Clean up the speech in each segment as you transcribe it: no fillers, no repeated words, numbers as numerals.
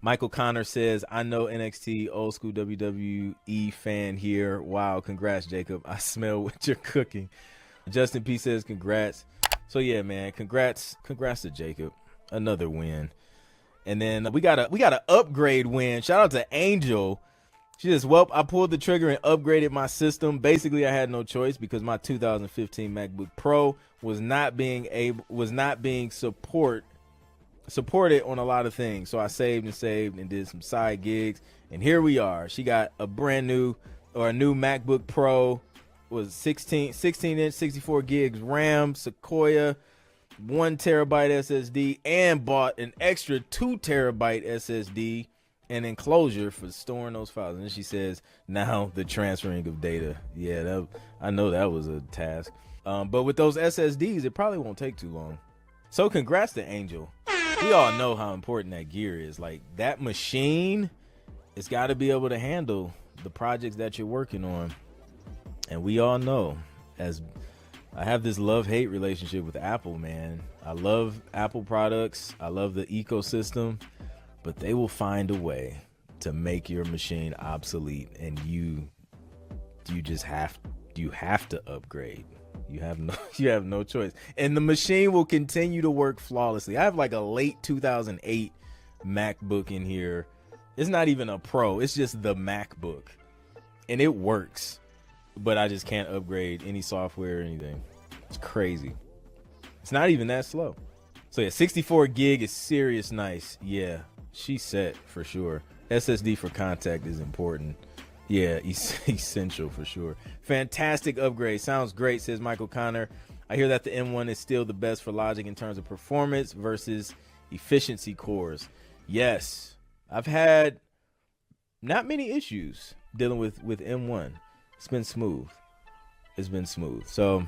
Michael Connor says, I know NXT, old school WWE fan here. Wow, congrats, Jacob. I smell what you're cooking. Justin P says, congrats. So yeah, man, congrats to Jacob. Another win. And then we got a upgrade win. Shout out to Angel. She says, well, I pulled the trigger and upgraded my system. Basically, I had no choice because my 2015 MacBook Pro was not being supported on a lot of things. So I saved and did some side gigs. And here we are. She got a new MacBook Pro, was 16 inch, 64 gigs RAM, Sequoia, 1 terabyte SSD, and bought an extra 2 terabyte SSD and enclosure for storing those files. And then she says, now the transferring of data. Yeah, I know that was a task. But with those SSDs, it probably won't take too long. So congrats to Angel. We all know how important that gear is. Like, that machine, it's got to be able to handle the projects that you're working on. And we all know, as I have this love-hate relationship with Apple, man. I love Apple products. I love the ecosystem. But they will find a way to make your machine obsolete, and you have to upgrade. You have no choice. And the machine will continue to work flawlessly. I have like a late 2008 MacBook in here. It's not even a Pro. It's just the MacBook. And it works. But I just can't upgrade any software or anything. It's crazy. It's not even that slow. So yeah, 64 gig is serious nice. Yeah. She's set for sure. SSD for contact is important. Yeah, essential for sure. Fantastic upgrade. Sounds great, says Michael Connor. I hear that the M1 is still the best for Logic in terms of performance versus efficiency cores. Yes, I've had not many issues dealing with M1. It's been smooth. So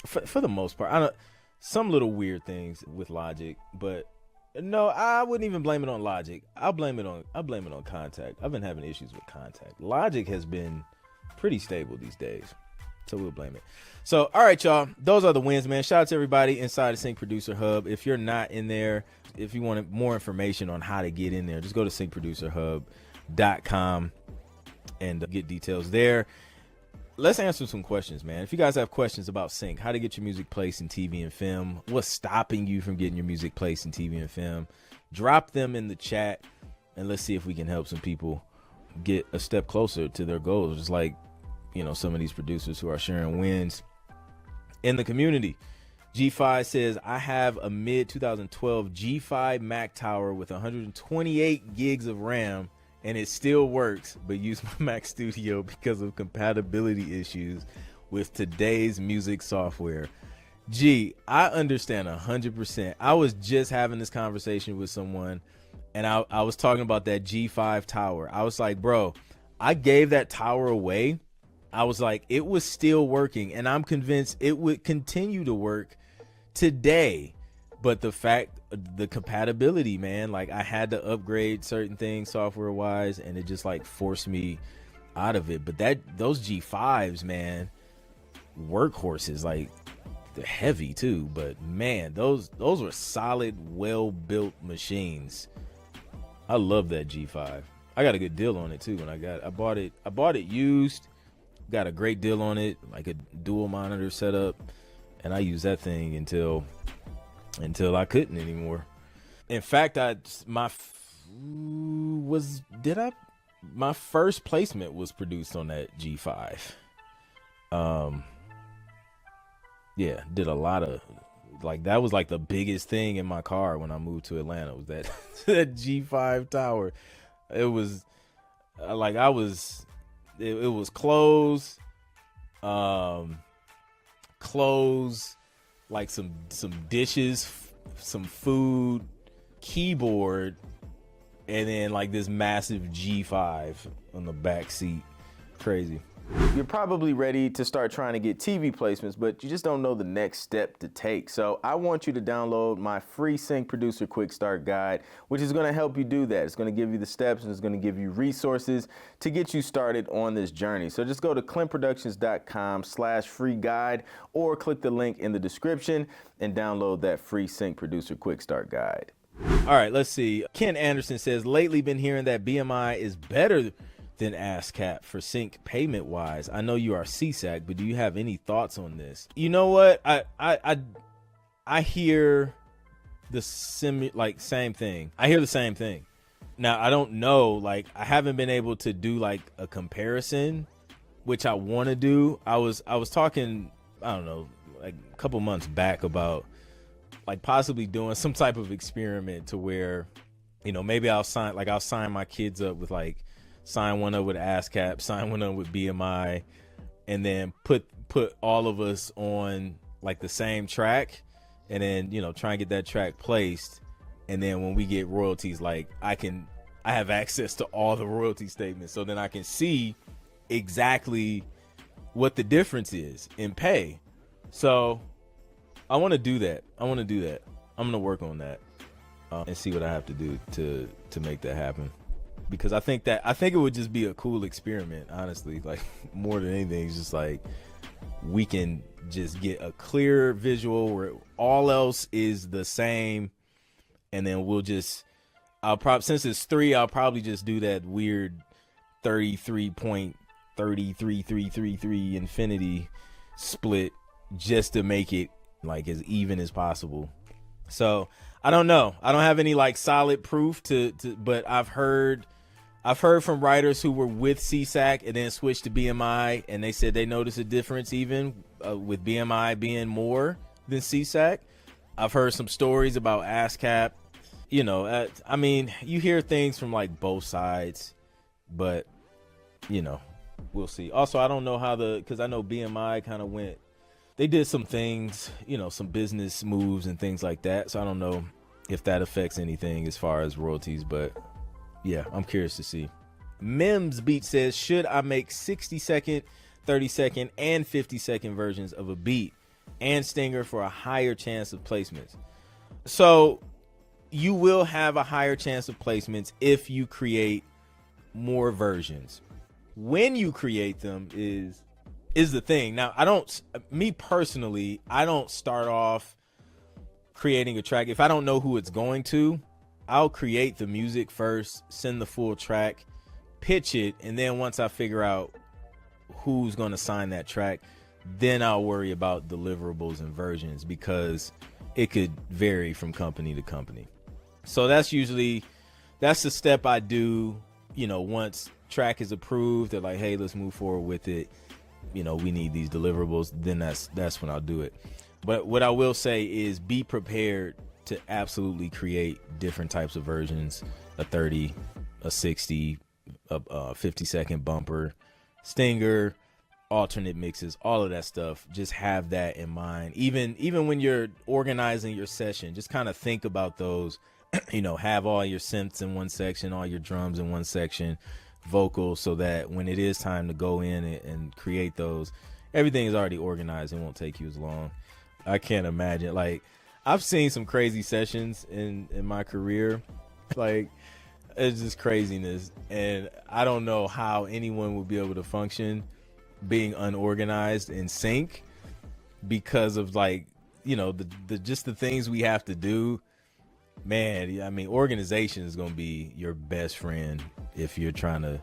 for the most part, some little weird things with Logic, but no, I wouldn't even blame it on Logic. I'll blame it on Kontakt. I've been having issues with Kontakt. Logic has been pretty stable these days, so we'll blame it. So, all right, y'all. Those are the wins, man. Shout out to everybody inside the Sync Producer Hub. If you're not in there, if you want more information on how to get in there, just go to syncproducerhub.com and get details there. Let's answer some questions, man. If you guys have questions about Sync, how to get your music placed in TV and film, what's stopping you from getting your music placed in TV and film, drop them in the chat, and let's see if we can help some people get a step closer to their goals, just like, some of these producers who are sharing wins in the community. G5 says, I have a mid-2012 G5 Mac Tower with 128 gigs of RAM, and it still works, but use my Mac Studio because of compatibility issues with today's music software. Gee, I understand 100%. I was just having this conversation with someone, and I was talking about that G5 tower. I was like, bro, I gave that tower away. I was like, it was still working, and I'm convinced it would continue to work today. But the compatibility, man, like I had to upgrade certain things software wise, and it just like forced me out of it. But those G5s, man, workhorses, like they're heavy too, but man, those were solid, well-built machines. I love that G5. I got a good deal on it too when I bought it used, got a great deal on it, like a dual monitor setup, and I used that thing until I couldn't anymore. In fact, my first placement was produced on that G5. Yeah, did a lot of, like, that was like the biggest thing in my car when I moved to Atlanta, was that that G5 tower. It was like it was clothes, like some dishes, some food, keyboard, and then like this massive G5 on the back seat. Crazy. You're probably ready to start trying to get TV placements, but you just don't know the next step to take. So I want you to download my free Sync Producer Quick Start Guide, which is going to help you do that. It's going to give you the steps, and it's going to give you resources to get you started on this journey. So just go to clintproductions.com/free guide, or click the link in the description and download that free Sync Producer Quick Start Guide. All right, let's see. Ken Anderson says, lately been hearing that BMI is better than ASCAP for sync payment wise. I know you are CSAC, but do you have any thoughts on this? You know what? I hear the same thing. I hear the same thing. Now, I don't know, like, I haven't been able to do like a comparison, which I want to do. I was talking, I don't know, like a couple months back about like possibly doing some type of experiment to where, you know, maybe I'll sign my kids up with like, sign one up with ASCAP, sign one up with BMI, and then put all of us on like the same track, and then, you know, try and get that track placed. And then when we get royalties, like I have access to all the royalty statements, so then I can see exactly what the difference is in pay. So I want to do that. I'm going to work on that and see what I have to do to make that happen. Because I think it would just be a cool experiment, honestly. Like, more than anything, it's just like we can just get a clear visual where all else is the same. And then since it's 3, I'll probably just do that weird 33.33333 infinity split just to make it like as even as possible. So I don't know. I don't have any like solid proof but I've heard from writers who were with CSAC and then switched to BMI, and they said they noticed a difference even with BMI being more than CSAC. I've heard some stories about ASCAP. You know, I mean, you hear things from like both sides, but you know, we'll see. Also, I don't know because I know BMI kind of they did some things, you know, some business moves and things like that. So I don't know if that affects anything as far as royalties, but yeah, I'm curious to see. Mims Beat says, should I make 60-second, 30-second, and 50-second versions of a beat and stinger for a higher chance of placements? So you will have a higher chance of placements if you create more versions. When you create them is the thing. Now, me personally, I don't start off creating a track. If I don't know who it's going to, I'll create the music first, send the full track, pitch it, and then once I figure out who's going to sign that track, then I'll worry about deliverables and versions, because it could vary from company to company. So that's the step I do, you know, once track is approved. They're like, hey, let's move forward with it. You know, we need these deliverables. Then that's when I'll do it. But what I will say is be prepared to absolutely create different types of versions: a 30, a 60, a 50-second bumper, stinger, alternate mixes, all of that stuff. Just have that in mind. Even when you're organizing your session, just kind of think about those. You know, have all your synths in one section, all your drums in one section, vocals, so that when it is time to go in and create those, everything is already organized and won't take you as long. I can't imagine, like, I've seen some crazy sessions in my career. Like, it's just craziness, and I don't know how anyone would be able to function being unorganized in sync, because of, like, you know, the just the things we have to do. Man, I mean, organization is going to be your best friend if you're trying to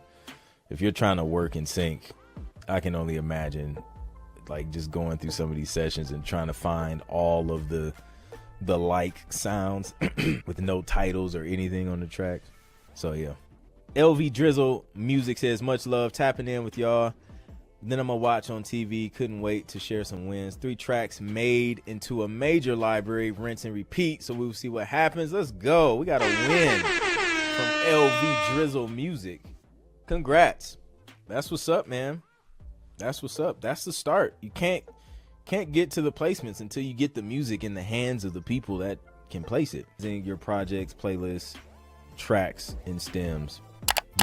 work in sync. I can only imagine, like, just going through some of these sessions and trying to find all of the like sounds with no titles or anything on the track. So yeah. LV Drizzle Music says, much love, tapping in with y'all. Then I'm gonna watch on TV. Couldn't wait to share some wins. 3 tracks made into a major library, rinse and repeat. So we'll see what happens. Let's go. We got a win from LV Drizzle Music. Congrats. That's what's up, man. That's what's up. That's the start. You can't get to the placements until you get the music in the hands of the people that can place it. In your projects, playlists, tracks, and stems.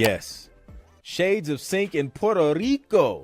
Yes. Shades of Sync in Puerto Rico.